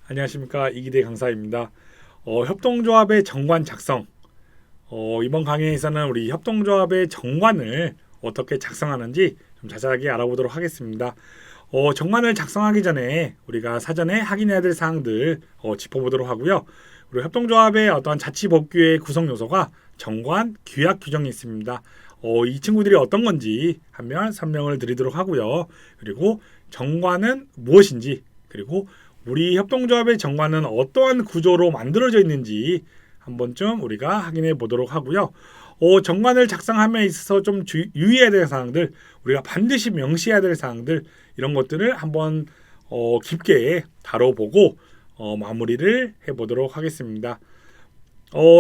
안녕하십니까, 이기대 강사입니다. 협동조합의 정관 작성. 이번 강의에서는 우리 협동조합의 정관을 어떻게 작성하는지 좀 자세하게 알아보도록 하겠습니다. 정관을 작성하기 전에 우리가 사전에 확인해야 될 사항들 짚어보도록 하고요. 그리고 협동조합의 어떤 자치법규의 구성 요소가 정관, 규약 규정이 있습니다. 이 친구들이 어떤 건지 한번 설명을 드리도록 하고요. 그리고 정관은 무엇인지, 그리고 우리 협동조합의 정관은 어떠한 구조로 만들어져 있는지 한 번쯤 우리가 확인해 보도록 하고요. 정관을 작성함에 있어서 좀 유의해야 될 사항들, 우리가 반드시 명시해야 될 사항들, 이런 것들을 한번 깊게 다뤄보고 마무리를 해보도록 하겠습니다.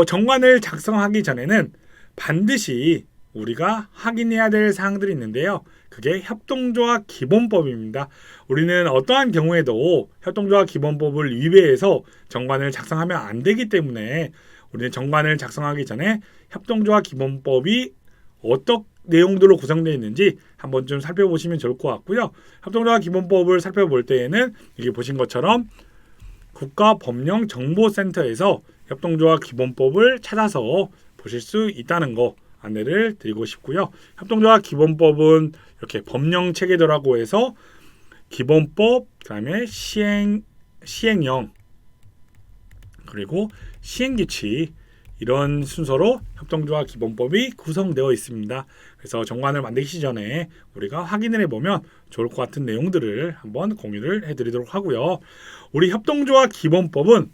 정관을 작성하기 전에는 반드시 우리가 확인해야 될 사항들이 있는데요. 그게 협동조합 기본법입니다. 우리는 어떠한 경우에도 협동조합 기본법을 위배해서 정관을 작성하면 안 되기 때문에 우리는 정관을 작성하기 전에 협동조합 기본법이 어떤 내용들로 구성되어 있는지 한번 좀 살펴보시면 좋을 것 같고요. 협동조합 기본법을 살펴볼 때에는 여기 보신 것처럼 국가법령정보센터에서 협동조합 기본법을 찾아서 보실 수 있다는 거 안내를 드리고 싶고요. 협동조합 기본법은 이렇게 법령 체계도라고 해서 기본법, 그다음에 시행령, 그리고 시행규칙, 이런 순서로 협동조합 기본법이 구성되어 있습니다. 그래서 정관을 만들기 전에 우리가 확인을 해보면 좋을 것 같은 내용들을 한번 공유를 해드리도록 하고요. 우리 협동조합 기본법은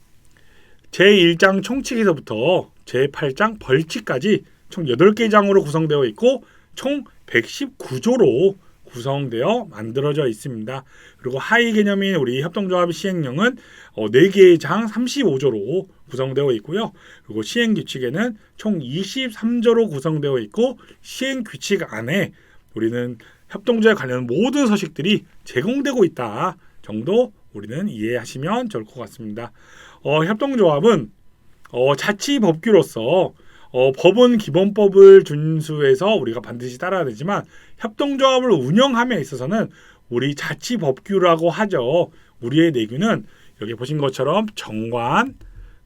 제1장 총칙에서부터 제8장 벌칙까지 총 8개 장으로 구성되어 있고 총 119조로 구성되어 만들어져 있습니다. 그리고 하위 개념인 우리 협동조합 시행령은 4개의 장 35조로 구성되어 있고요. 그리고 시행규칙에는 총 23조로 구성되어 있고 시행규칙 안에 우리는 협동조합에 관련 모든 서식들이 제공되고 있다 정도 우리는 이해하시면 좋을 것 같습니다. 협동조합은 자치법규로서 법은 기본법을 준수해서 우리가 반드시 따라야 되지만 협동조합을 운영함에 있어서는 우리 자치법규라고 하죠. 우리의 내규는 여기 보신 것처럼 정관,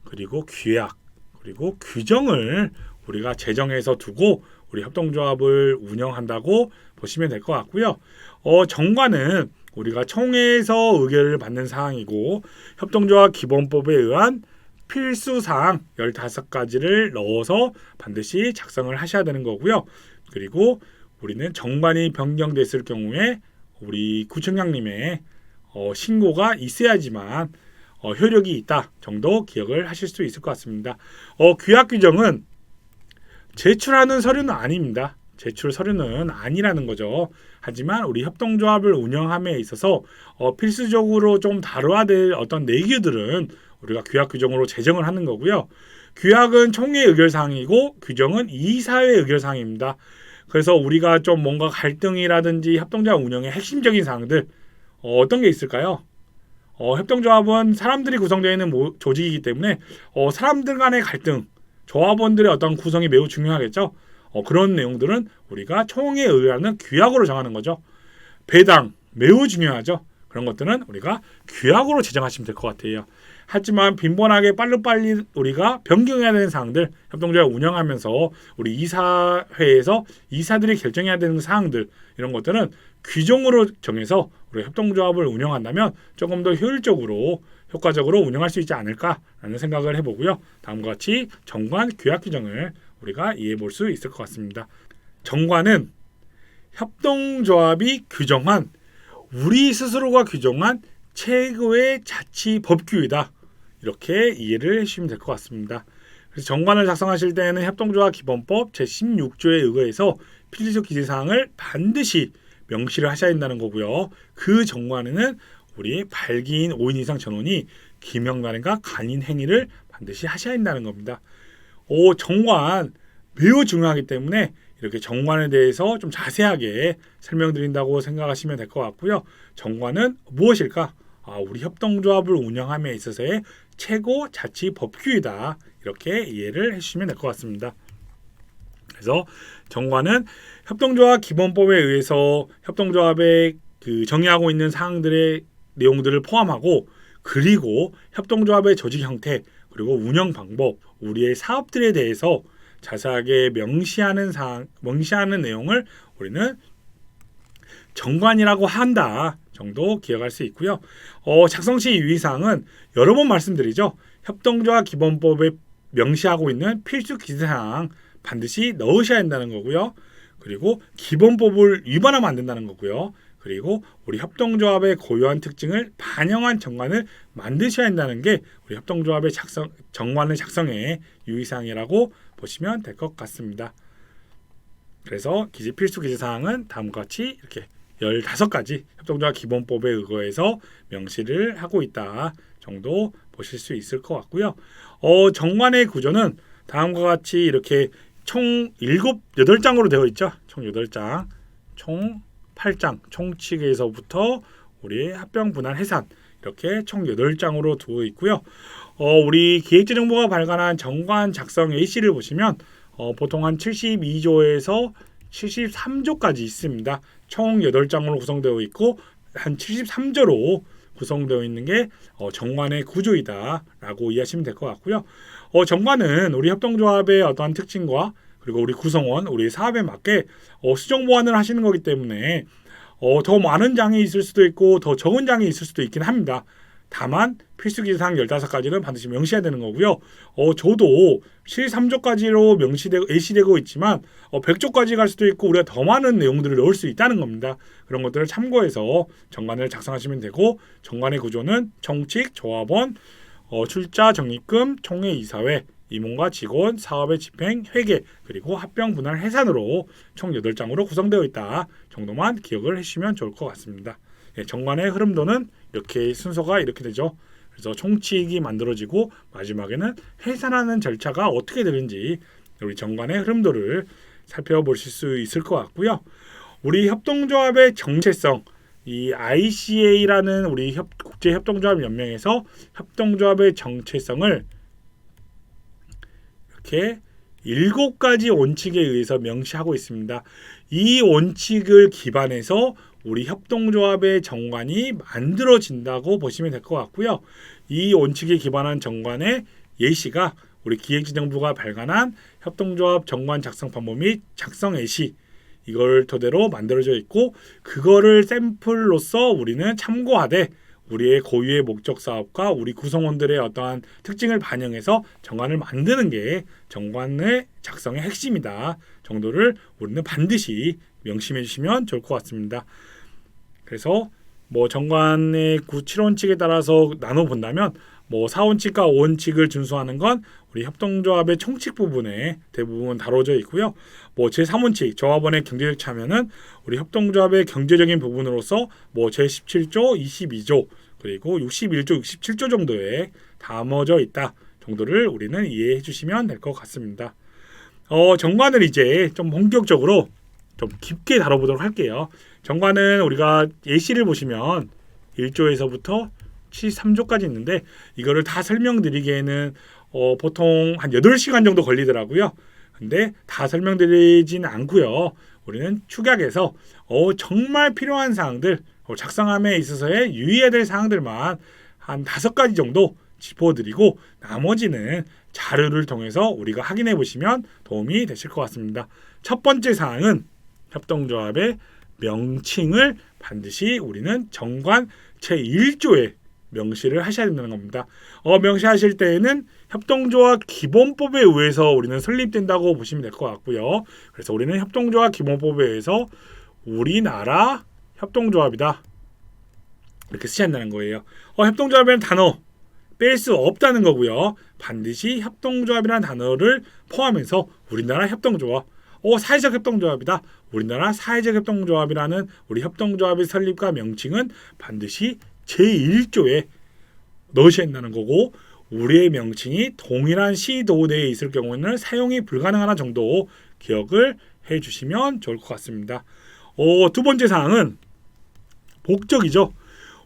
그리고 규약, 그리고 규정을 우리가 제정해서 두고 우리 협동조합을 운영한다고 보시면 될 것 같고요. 정관은 우리가 총회에서 의결을 받는 사항이고 협동조합 기본법에 의한 필수사항 15가지를 넣어서 반드시 작성을 하셔야 되는 거고요. 그리고 우리는 정관이 변경됐을 경우에 우리 구청장님의 신고가 있어야지만 효력이 있다 정도 기억을 하실 수 있을 것 같습니다. 규약 규정은 제출하는 서류는 아닙니다. 제출 서류는 아니라는 거죠. 하지만 우리 협동조합을 운영함에 있어서 필수적으로 좀 다뤄야 될 어떤 내규들은 우리가 규약 규정으로 제정을 하는 거고요. 규약은 총회 의결사항이고 규정은 이사회 의결사항입니다. 그래서 우리가 좀 뭔가 갈등이라든지 협동조합 운영의 핵심적인 사항들 어떤 게 있을까요? 협동조합은 사람들이 구성되어 있는 조직이기 때문에 사람들 간의 갈등, 조합원들의 어떤 구성이 매우 중요하겠죠. 그런 내용들은 우리가 총회에 의하는 규약으로 정하는 거죠. 배당 매우 중요하죠. 그런 것들은 우리가 규약으로 제정하시면 될 것 같아요. 하지만 빈번하게 빨리빨리 우리가 변경해야 되는 사항들, 협동조합 운영하면서 우리 이사회에서 이사들이 결정해야 되는 사항들, 이런 것들은 규정으로 정해서 우리 협동조합을 운영한다면 조금 더 효율적으로 효과적으로 운영할 수 있지 않을까라는 생각을 해보고요. 다음과 같이 정관 규약 규정을 우리가 이해해 볼 수 있을 것 같습니다. 정관은 협동조합이 규정한, 우리 스스로가 규정한 최고의 자치 법규이다. 이렇게 이해를 해주시면 될 것 같습니다. 그래서 정관을 작성하실 때는 협동조합 기본법 제16조에 의거해서 필수적 기재사항을 반드시 명시를 하셔야 된다는 거고요. 그 정관에는 우리 발기인 5인 이상 전원이 기명단행과 간인 행위를 반드시 하셔야 된다는 겁니다. 정관 매우 중요하기 때문에 이렇게 정관에 대해서 좀 자세하게 설명드린다고 생각하시면 될 것 같고요. 정관은 무엇일까? 우리 협동조합을 운영함에 있어서의 최고 자치 법규이다. 이렇게 이해를 해주시면 될 것 같습니다. 그래서 정관은 협동조합 기본법에 의해서 협동조합에 정의하고 있는 사항들의 내용들을 포함하고 그리고 협동조합의 조직 형태, 그리고 운영 방법, 우리의 사업들에 대해서 자세하게 명시하는 내용을 우리는 정관이라고 한다 정도 기억할 수 있고요. 작성 시 유의사항은 여러 번 말씀드리죠. 협동조합 기본법에 명시하고 있는 필수 기재사항 반드시 넣으셔야 한다는 거고요. 그리고 기본법을 위반하면 안 된다는 거고요. 그리고 우리 협동조합의 고유한 특징을 반영한 정관을 만드셔야 한다는 게 우리 협동조합의 정관을 작성의 유의사항이라고 보시면 될 것 같습니다. 그래서 필수 기재사항은 다음과 같이 이렇게 15가지 협동조합 기본법에 의거해서 명시를 하고 있다 정도 보실 수 있을 것 같고요. 정관의 구조는 다음과 같이 이렇게 총 8장으로 되어 있죠. 총 8장, 총 8장, 총칙에서부터 우리 합병, 분할, 해산 이렇게 총 8장으로 두어 있고요. 우리 기획재정부가 발간한 정관 작성 A씨를 보시면 보통 한 72조에서 73조까지 있습니다. 총 8장으로 구성되어 있고 한 73조로 구성되어 있는 게 정관의 구조이다라고 이해하시면 될 것 같고요. 정관은 우리 협동조합의 어떠한 특징과 그리고 우리 구성원, 우리 사업에 맞게 수정 보완을 하시는 거기 때문에 더 많은 장이 있을 수도 있고 더 적은 장이 있을 수도 있긴 합니다. 다만 필수 기재사항 15가지는 반드시 명시해야 되는 거고요. 저도 73조까지로 예시되고 있지만 100조까지 갈 수도 있고 우리가 더 많은 내용들을 넣을 수 있다는 겁니다. 그런 것들을 참고해서 정관을 작성하시면 되고 정관의 구조는 총칙, 조합원, 출자, 적립금, 총회, 이사회, 임원과 직원, 사업의 집행, 회계, 그리고 합병, 분할, 해산으로 총 8장으로 구성되어 있다 정도만 기억을 해주시면 좋을 것 같습니다. 정관의 흐름도는 이렇게 순서가 이렇게 되죠. 그래서 총칙이 만들어지고 마지막에는 해산하는 절차가 어떻게 되는지 우리 정관의 흐름도를 살펴보실 수 있을 것 같고요. 우리 협동조합의 정체성, 이 ICA라는 우리 국제협동조합 연맹에서 협동조합의 정체성을 이렇게 7가지 원칙에 의해서 명시하고 있습니다. 이 원칙을 기반해서 우리 협동조합의 정관이 만들어진다고 보시면 될 것 같고요. 이 원칙에 기반한 정관의 예시가 우리 기획재정부가 발간한 협동조합 정관 작성 방법 및 작성 예시 이걸 토대로 만들어져 있고 그거를 샘플로서 우리는 참고하되 우리의 고유의 목적 사업과 우리 구성원들의 어떠한 특징을 반영해서 정관을 만드는 게 정관의 작성의 핵심이다 정도를 우리는 반드시 명심해 주시면 좋을 것 같습니다. 그래서 정관의 7원칙에 따라서 나눠 본다면 4원칙과 5원칙을 준수하는 건 우리 협동조합의 총칙 부분에 대부분 다뤄져 있고요. 제3원칙 조합원의 경제적 참여는 우리 협동조합의 경제적인 부분으로서 제17조, 22조 그리고 61조, 67조 정도에 담아져 있다 정도를 우리는 이해해 주시면 될 것 같습니다. 정관을 이제 좀 본격적으로 좀 깊게 다뤄보도록 할게요. 정관은 우리가 예시를 보시면 1조에서부터 73조까지 있는데 이거를 다 설명드리기에는 보통 한 8시간 정도 걸리더라고요. 근데 다 설명드리지는 않고요. 우리는 축약해서 정말 필요한 사항들, 작성함에 있어서의 유의해야 될 사항들만 한 5가지 정도 짚어드리고 나머지는 자료를 통해서 우리가 확인해 보시면 도움이 되실 것 같습니다. 첫 번째 사항은 협동조합의 명칭을 반드시 우리는 정관 제1조에 명시를 하셔야 된다는 겁니다. 명시하실 때에는 협동조합 기본법에 의해서 우리는 설립된다고 보시면 될 것 같고요. 그래서 우리는 협동조합 기본법에 의해서 우리나라 협동조합이다 이렇게 쓰셔야 한다는 거예요. 협동조합이라는 단어 뺄 수 없다는 거고요. 반드시 협동조합이라는 단어를 포함해서 우리나라 협동조합 사회적 협동조합이다. 우리나라 사회적 협동조합이라는 우리 협동조합의 설립과 명칭은 반드시 제1조에 넣으셔야 한다는 거고 우리의 명칭이 동일한 시도 내에 있을 경우에는 사용이 불가능하나 정도 기억을 해주시면 좋을 것 같습니다. 두 번째 사항은 목적이죠.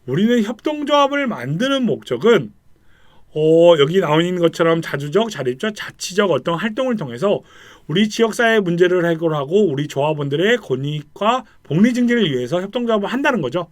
우리는 협동조합을 만드는 목적은 여기 나와 있는 것처럼 자주적, 자립적, 자치적 어떤 활동을 통해서 우리 지역사회 문제를 해결하고 우리 조합원들의 권익과 복리 증진을 위해서 협동조합을 한다는 거죠.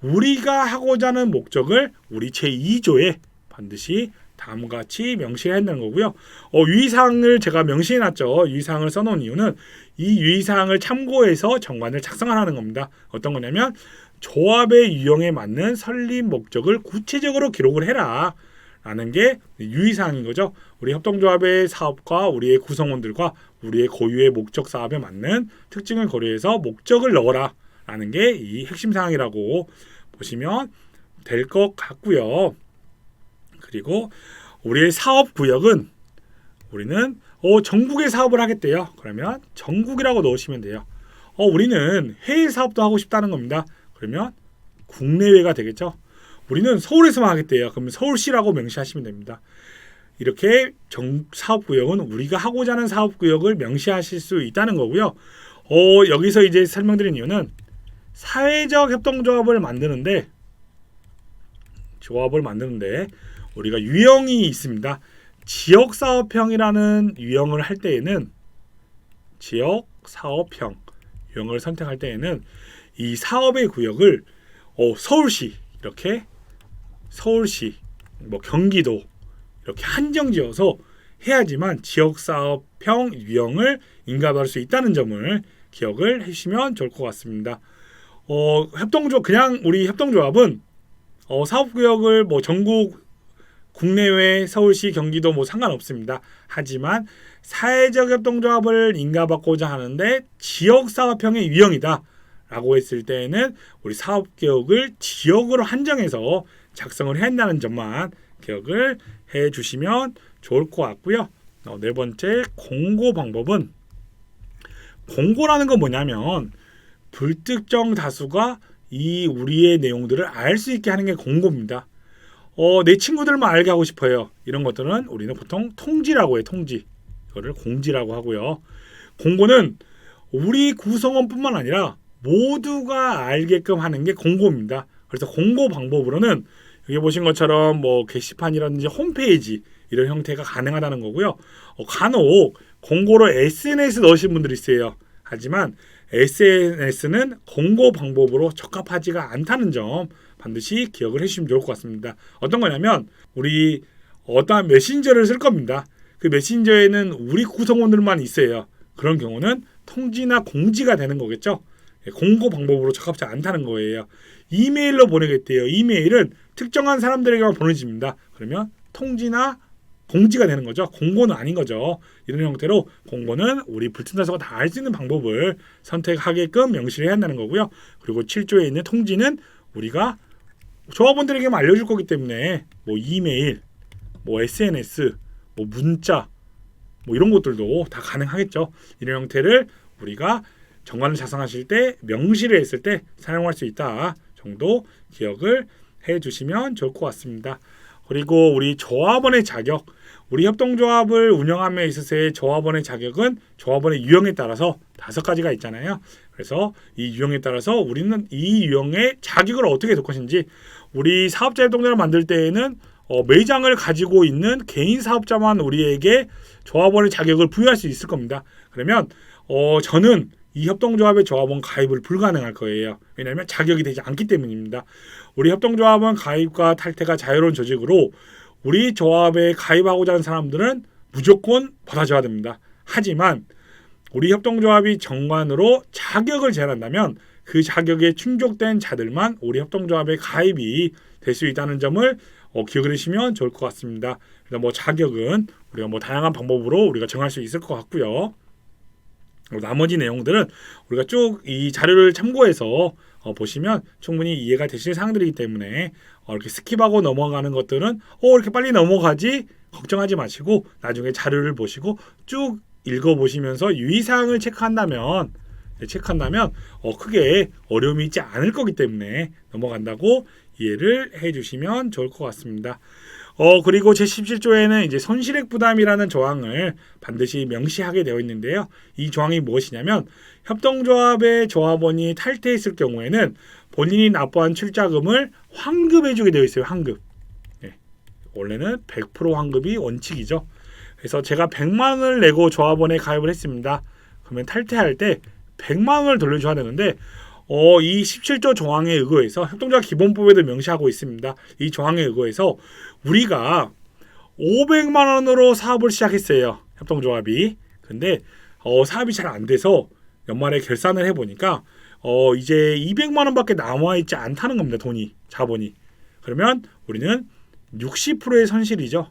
우리가 하고자 하는 목적을 우리 제2조에 반드시 다음과 같이 명시해야 한다는 거고요. 유의사항을 제가 명시해놨죠. 유의사항을 써놓은 이유는 이 유의사항을 참고해서 정관을 작성하라는 겁니다. 어떤 거냐면 조합의 유형에 맞는 설립 목적을 구체적으로 기록을 해라 라는 게 유의사항인 거죠. 우리 협동조합의 사업과 우리의 구성원들과 우리의 고유의 목적 사업에 맞는 특징을 고려해서 목적을 넣어라 라는 게 이 핵심 사항이라고 보시면 될 것 같고요. 그리고 우리의 사업 구역은 우리는 전국의 사업을 하겠대요. 그러면 전국이라고 넣으시면 돼요. 우리는 해외 사업도 하고 싶다는 겁니다. 그러면 국내외가 되겠죠. 우리는 서울에서만 하겠대요. 그러면 서울시라고 명시하시면 됩니다. 이렇게 사업구역은 우리가 하고자 하는 사업구역을 명시하실 수 있다는 거고요. 여기서 이제 설명드린 이유는 사회적 협동조합을 만드는데 우리가 유형이 있습니다. 지역사업형이라는 유형을 할 때에는 지역사업형 유형을 선택할 때에는 이 사업의 구역을 서울시 이렇게 서울시 경기도 이렇게 한정지어서 해야지만 지역사업형 유형을 인가받을 수 있다는 점을 기억을 해주시면 좋을 것 같습니다. 그냥 우리 협동조합은 사업구역을 전국 국내외 서울시 경기도 상관없습니다. 하지만 사회적 협동조합을 인가받고자 하는데 지역사업형의 유형이다 라고 했을 때에는 우리 사업구역을 지역으로 한정해서 작성을 해야 한다는 점만 기억을 해 주시면 좋을 것 같고요. 네 번째 공고 방법은, 공고라는 건 뭐냐면 불특정 다수가 이 우리의 내용들을 알 수 있게 하는 게 공고입니다. 내 친구들만 알게 하고 싶어요. 이런 것들은 우리는 보통 통지라고 해요. 통지. 이거를 공지라고 하고요. 공고는 우리 구성원뿐만 아니라 모두가 알게끔 하는 게 공고입니다. 그래서 공고 방법으로는 여기 보신 것처럼 게시판이라든지 홈페이지 이런 형태가 가능하다는 거고요. 간혹 공고로 SNS 넣으신 분들이 있어요. 하지만 SNS는 공고 방법으로 적합하지가 않다는 점 반드시 기억을 해주시면 좋을 것 같습니다. 어떤 거냐면 우리 어떠한 메신저를 쓸 겁니다. 그 메신저에는 우리 구성원들만 있어요. 그런 경우는 통지나 공지가 되는 거겠죠. 공고 방법으로 적합지 않다는 거예요. 이메일로 보내겠대요. 이메일은 특정한 사람들에게만 보내집니다. 그러면 통지나 공지가 되는 거죠. 공고는 아닌 거죠. 이런 형태로 공고는 우리 불특정다수가 다 알 수 있는 방법을 선택하게끔 명시를 해야 한다는 거고요. 그리고 7조에 있는 통지는 우리가 조합원들에게만 알려줄 거기 때문에 이메일, SNS, 문자 이런 것들도 다 가능하겠죠. 이런 형태를 우리가 정관을 작성하실 때 명시를 했을 때 사용할 수 있다 정도 기억을 해주시면 좋을 것 같습니다. 그리고 우리 조합원의 자격, 우리 협동조합을 운영함에 있어서의 조합원의 자격은 조합원의 유형에 따라서 5가지가 있잖아요. 그래서 이 유형에 따라서 우리는 이 유형의 자격을 어떻게 될 것인지, 우리 사업자 협동조합을 만들 때에는 매장을 가지고 있는 개인 사업자만 우리에게 조합원의 자격을 부여할 수 있을 겁니다. 그러면 저는 이 협동조합의 조합원 가입을 불가능할 거예요. 왜냐하면 자격이 되지 않기 때문입니다. 우리 협동조합원 가입과 탈퇴가 자유로운 조직으로 우리 조합에 가입하고자 하는 사람들은 무조건 받아줘야 됩니다. 하지만 우리 협동조합이 정관으로 자격을 제한한다면 그 자격에 충족된 자들만 우리 협동조합에 가입이 될 수 있다는 점을 기억을 해주시면 좋을 것 같습니다. 그래서 자격은 우리가 다양한 방법으로 우리가 정할 수 있을 것 같고요. 나머지 내용들은 우리가 쭉 이 자료를 참고해서 보시면 충분히 이해가 되실 사항들이기 때문에 이렇게 스킵하고 넘어가는 것들은 이렇게 빨리 넘어가지 걱정하지 마시고 나중에 자료를 보시고 쭉 읽어보시면서 유의사항을 체크한다면 크게 어려움이 있지 않을 거기 때문에 넘어간다고 이해를 해주시면 좋을 것 같습니다. 그리고 제17조에는 이제 손실액 부담이라는 조항을 반드시 명시하게 되어 있는데요. 이 조항이 무엇이냐면 협동조합의 조합원이 탈퇴했을 경우에는 본인이 납부한 출자금을 환급해주게 되어 있어요. 환급. 원래는 100% 환급이 원칙이죠. 그래서 제가 100만 원을 내고 조합원에 가입을 했습니다. 그러면 탈퇴할 때 100만 원을 돌려줘야 되는데 이 17조 조항에 의거해서 협동조합 기본법에도 명시하고 있습니다. 이 조항에 의거해서 우리가 500만 원으로 사업을 시작했어요. 협동조합이. 근데 사업이 잘 안 돼서 연말에 결산을 해보니까 이제 200만 원밖에 남아있지 않다는 겁니다. 돈이, 자본이. 그러면 우리는 60%의 손실이죠.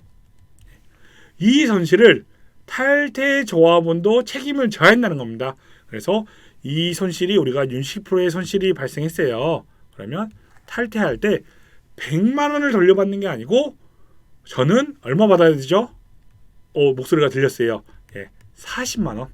이 손실을 탈퇴 조합원도 책임을 져야 한다는 겁니다. 그래서 이 손실이 우리가 60%의 손실이 발생했어요. 그러면 탈퇴할 때 100만 원을 돌려받는 게 아니고 저는 얼마 받아야 되죠? 목소리가 들렸어요. 40만 원.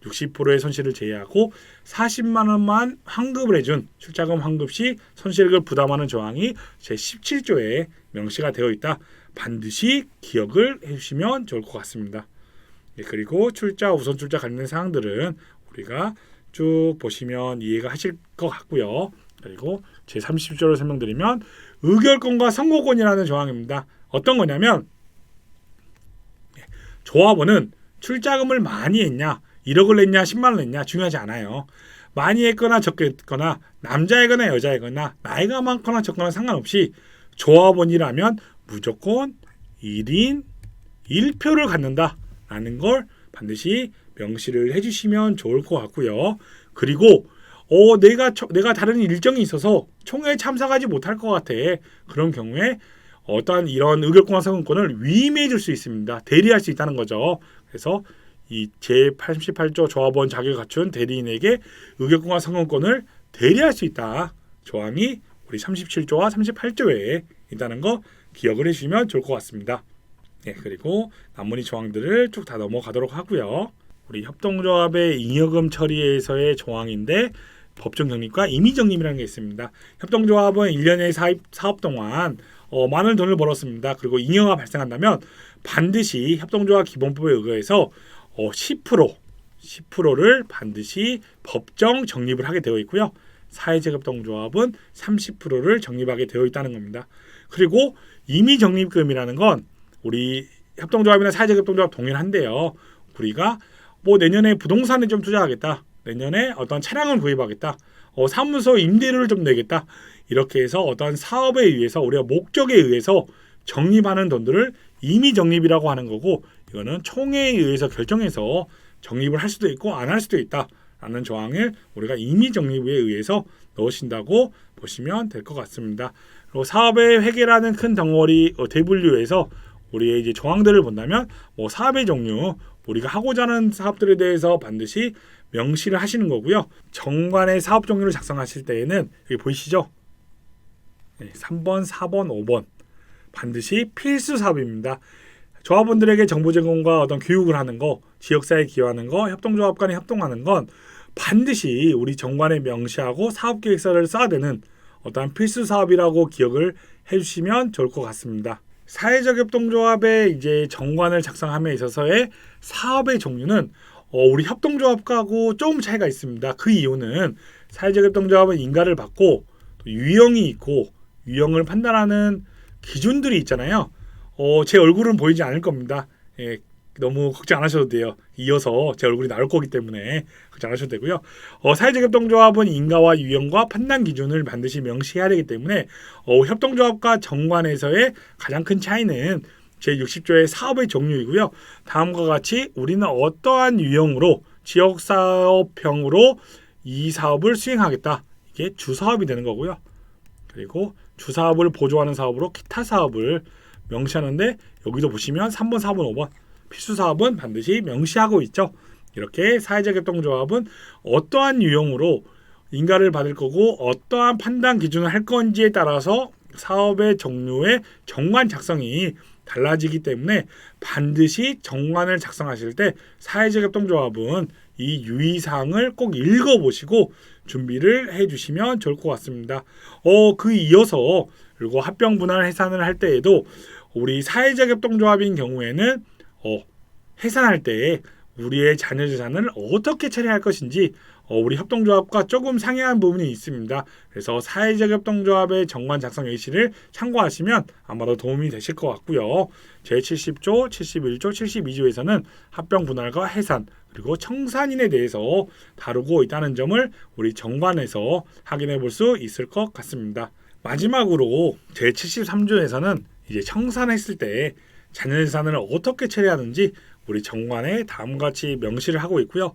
60%의 손실을 제외하고 40만 원만 환급을 해준 출자금 환급 시 손실을 부담하는 조항이 제17조에 명시가 되어 있다. 반드시 기억을 해주시면 좋을 것 같습니다. 그리고 출자, 우선 출자 관련된 사항들은 우리가 쭉 보시면 이해가 하실 것 같고요. 그리고 제30조를 설명드리면 의결권과 선고권이라는 조항입니다. 어떤 거냐면 조합원은 출자금을 많이 했냐, 1억을 냈냐, 10만 원 냈냐 중요하지 않아요. 많이 했거나 적게 했거나 남자이거나 여자이거나 나이가 많거나 적거나 상관없이 조합원이라면 무조건 1인 1표를 갖는다라는 걸 반드시 명시를 해주시면 좋을 것 같고요. 그리고 내가 다른 일정이 있어서 총회에 참석하지 못할 것 같아. 그런 경우에 어떠한 이런 의결권과 선언권을 위임해 줄 수 있습니다. 대리할 수 있다는 거죠. 그래서 이 제88조 조합원 자격을 갖춘 대리인에게 의결권과 선언권을 대리할 수 있다. 조항이 우리 37조와 38조에 있다는 거 기억을 해주시면 좋을 것 같습니다. 그리고 나머지 조항들을 쭉 다 넘어가도록 하고요. 우리 협동조합의 잉여금 처리에서의 조항인데 법정 적립과 임의 적립이라는 게 있습니다. 협동조합은 1년의 사업 동안 많은 돈을 벌었습니다. 그리고 잉여가 발생한다면 반드시 협동조합 기본법에 의거해서 10%를 반드시 법정 적립을 하게 되어 있고요. 사회적 협동조합은 30%를 적립하게 되어 있다는 겁니다. 그리고 임의 적립금이라는 건 우리 협동조합이나 사회적 협동조합 동일한데요. 우리가 내년에 부동산에 좀 투자하겠다. 내년에 어떤 차량을 구입하겠다. 사무소 임대료를 좀 내겠다. 이렇게 해서 어떤 사업에 의해서 우리가 목적에 의해서 적립하는 돈들을 임의 적립이라고 하는 거고, 이거는 총회에 의해서 결정해서 적립을 할 수도 있고 안 할 수도 있다라는 조항을 우리가 임의 적립에 의해서 넣으신다고 보시면 될 것 같습니다. 그리고 사업의 회계라는 큰 덩어리 대분류에서 우리의 이제 조항들을 본다면 사업의 종류, 우리가 하고자 하는 사업들에 대해서 반드시 명시를 하시는 거고요. 정관의 사업 종류를 작성하실 때에는 여기 보이시죠? 3번, 4번, 5번 반드시 필수 사업입니다. 조합원들에게 정보 제공과 어떤 교육을 하는 거, 지역사회에 기여하는 거, 협동조합 간에 협동하는 건 반드시 우리 정관에 명시하고 사업계획서를 써야 되는 어떠한 필수 사업이라고 기억을 해주시면 좋을 것 같습니다. 사회적 협동조합의 이제 정관을 작성함에 있어서의 사업의 종류는 우리 협동조합하고 조금 차이가 있습니다. 그 이유는 사회적 협동조합은 인가를 받고 또 유형이 있고 유형을 판단하는 기준들이 있잖아요. 제 얼굴은 보이지 않을 겁니다. 너무 걱정 안 하셔도 돼요. 이어서 제 얼굴이 나올 거기 때문에 걱정 안 하셔도 되고요. 사회적 협동조합은 인가와 유형과 판단 기준을 반드시 명시해야 되기 때문에 협동조합과 정관에서의 가장 큰 차이는 제60조의 사업의 종류이고요. 다음과 같이 우리는 어떠한 유형으로 지역사업형으로 이 사업을 수행하겠다. 이게 주사업이 되는 거고요. 그리고 주사업을 보조하는 사업으로 기타 사업을 명시하는데 여기도 보시면 3번, 4번, 5번 필수사업은 반드시 명시하고 있죠. 이렇게 사회적 협동조합은 어떠한 유형으로 인가를 받을 거고 어떠한 판단 기준을 할 건지에 따라서 사업의 종류의 정관 작성이 달라지기 때문에 반드시 정관을 작성하실 때 사회적 협동조합은 이 유의사항을 꼭 읽어보시고 준비를 해주시면 좋을 것 같습니다. 그 이어서 그리고 합병 분할 해산을 할 때에도 우리 사회적 협동조합인 경우에는 해산할 때 우리의 자녀 재산을 어떻게 처리할 것인지 우리 협동조합과 조금 상이한 부분이 있습니다. 그래서 사회적 협동조합의 정관 작성 예시를 참고하시면 아마도 도움이 되실 것 같고요. 제70조, 71조, 72조에서는 합병 분할과 해산 그리고 청산인에 대해서 다루고 있다는 점을 우리 정관에서 확인해 볼 수 있을 것 같습니다. 마지막으로 제73조에서는 이제 청산했을 때 자녀재산을 어떻게 처리하는지 우리 정관에 다음과 같이 명시를 하고 있고요.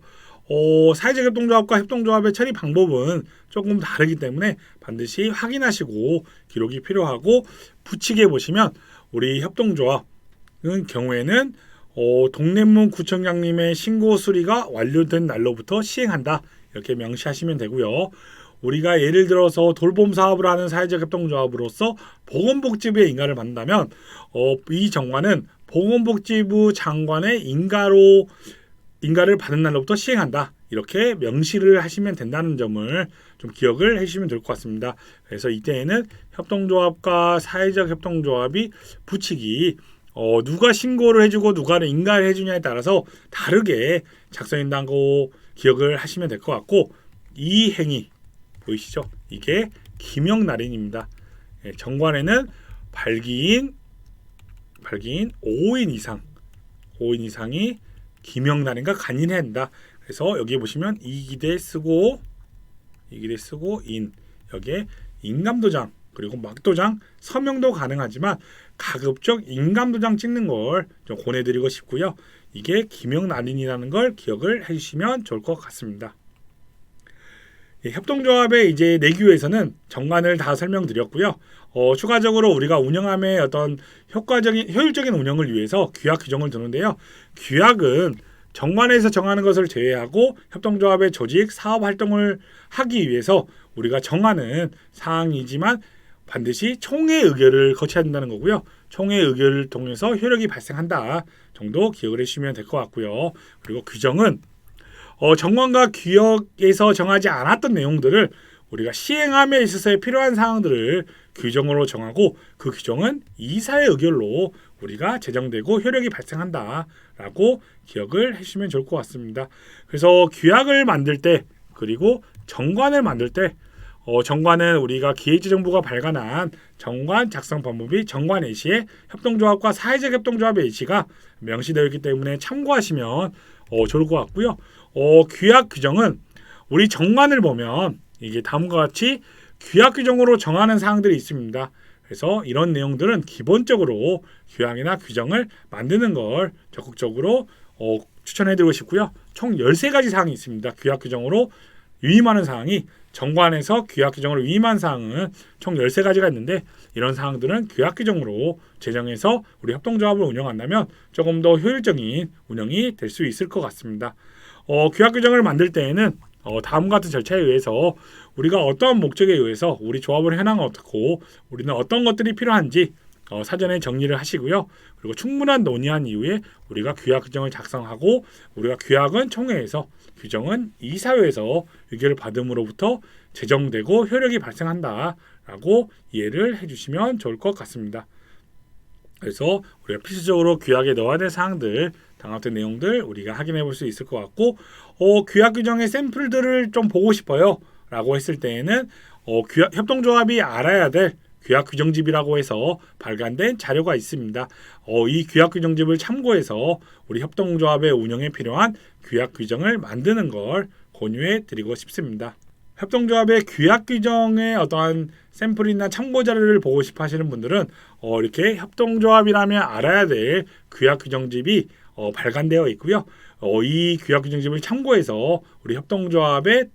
사회적 협동조합과 협동조합의 처리 방법은 조금 다르기 때문에 반드시 확인하시고 기록이 필요하고 부칙에 보시면 우리 협동조합은 경우에는 동래문 구청장님의 신고 수리가 완료된 날로부터 시행한다 이렇게 명시하시면 되고요. 우리가 예를 들어서 돌봄 사업을 하는 사회적 협동조합으로서 보건복지부의 인가를 받는다면 이 정관은 보건복지부 장관의 인가를 받은 날로부터 시행한다. 이렇게 명시를 하시면 된다는 점을 좀 기억을 해주시면 될 것 같습니다. 그래서 이때에는 협동조합과 사회적 협동조합이 부칙이 누가 신고를 해주고 누가 인가를 해주냐에 따라서 다르게 작성된다고 기억을 하시면 될 것 같고 이 행위 보이시죠? 이게 기명날인입니다. 정관에는 발기인 5인 이상이 기명날인과 간인해야 한다. 그래서 여기 보시면 이기대 쓰고 인 여기에 인감도장 그리고 막도장 서명도 가능하지만 가급적 인감도장 찍는 걸 좀 권해드리고 싶고요. 이게 기명날인이라는 걸 기억을 해주시면 좋을 것 같습니다. 협동조합의 이제 내규에서는 정관을 다 설명드렸고요. 추가적으로 우리가 운영함의 어떤 효율적인 운영을 위해서 규약 규정을 두는데요. 규약은 정관에서 정하는 것을 제외하고 협동조합의 조직, 사업 활동을 하기 위해서 우리가 정하는 사항이지만 반드시 총회 의결을 거쳐야 된다는 거고요. 총회 의결을 통해서 효력이 발생한다 정도 기억을 해주시면 될 것 같고요. 그리고 규정은 정관과 규약에서 정하지 않았던 내용들을 우리가 시행함에 있어서 필요한 사항들을 규정으로 정하고 그 규정은 이사의 의결로 우리가 제정되고 효력이 발생한다라고 기억을 해주시면 좋을 것 같습니다. 그래서 규약을 만들 때 그리고 정관을 만들 때 정관은 우리가 기획재정부가 발간한 정관 작성 방법이 정관 예시에 협동조합과 사회적 협동조합의 예시가 명시되어 있기 때문에 참고하시면 좋을 것 같고요. 규약 규정은 우리 정관을 보면 이게 다음과 같이 규약 규정으로 정하는 사항들이 있습니다. 그래서 이런 내용들은 기본적으로 규약이나 규정을 만드는 걸 적극적으로 추천해드리고 싶고요. 총 13가지 사항이 있습니다. 규약 규정으로 위임하는 사항이 정관에서 규약 규정을 위임한 사항은 총 13가지가 있는데 이런 사항들은 규약 규정으로 제정해서 우리 협동조합을 운영한다면 조금 더 효율적인 운영이 될 수 있을 것 같습니다. 규약 규정을 만들 때에는 다음과 같은 절차에 의해서 우리가 어떤 목적에 의해서 우리 조합을 현황은 어떻고 우리는 어떤 것들이 필요한지 사전에 정리를 하시고요. 그리고 충분한 논의한 이후에 우리가 규약 규정을 작성하고 우리가 규약은 총회에서 규정은 이사회에서 의결을 받음으로부터 제정되고 효력이 발생한다라고 이해를 해주시면 좋을 것 같습니다. 그래서 우리가 필수적으로 규약에 넣어야 될 사항들 다음 같은 내용들 우리가 확인해 볼 수 있을 것 같고 규약 규정의 샘플들을 좀 보고 싶어요 라고 했을 때에는 협동조합이 알아야 될 규약 규정집이라고 해서 발간된 자료가 있습니다. 이 규약 규정집을 참고해서 우리 협동조합의 운영에 필요한 규약 규정을 만드는 걸 권유해 드리고 싶습니다. 협동조합의 규약 규정의 어떠한 샘플이나 참고 자료를 보고 싶어 하시는 분들은 이렇게 협동조합이라면 알아야 될 규약 규정집이 발간되어 있고요. 이 규약 규정집을 참고해서 우리 협동조합의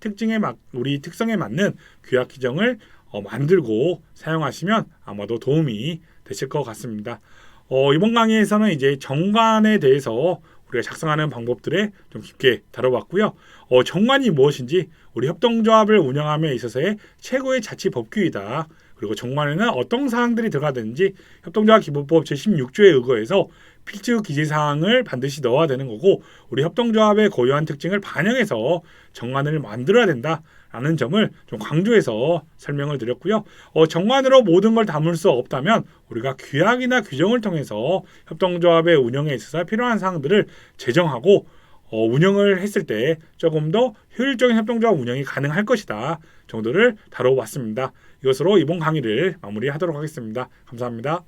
우리 특성에 맞는 규약 규정을 만들고 사용하시면 아마도 도움이 되실 것 같습니다. 이번 강의에서는 이제 정관에 대해서 우리가 작성하는 방법들에 좀 깊게 다뤄봤고요. 정관이 무엇인지 우리 협동조합을 운영함에 있어서의 최고의 자치 법규이다. 그리고 정관에는 어떤 사항들이 들어가는지 협동조합 기본법 제16조에 의거해서 필수 기재사항을 반드시 넣어야 되는 거고 우리 협동조합의 고유한 특징을 반영해서 정관을 만들어야 된다라는 점을 좀 강조해서 설명을 드렸고요. 정관으로 모든 걸 담을 수 없다면 우리가 규약이나 규정을 통해서 협동조합의 운영에 있어서 필요한 사항들을 제정하고 운영을 했을 때 조금 더 효율적인 협동조합 운영이 가능할 것이다 정도를 다뤄봤습니다. 이것으로 이번 강의를 마무리하도록 하겠습니다. 감사합니다.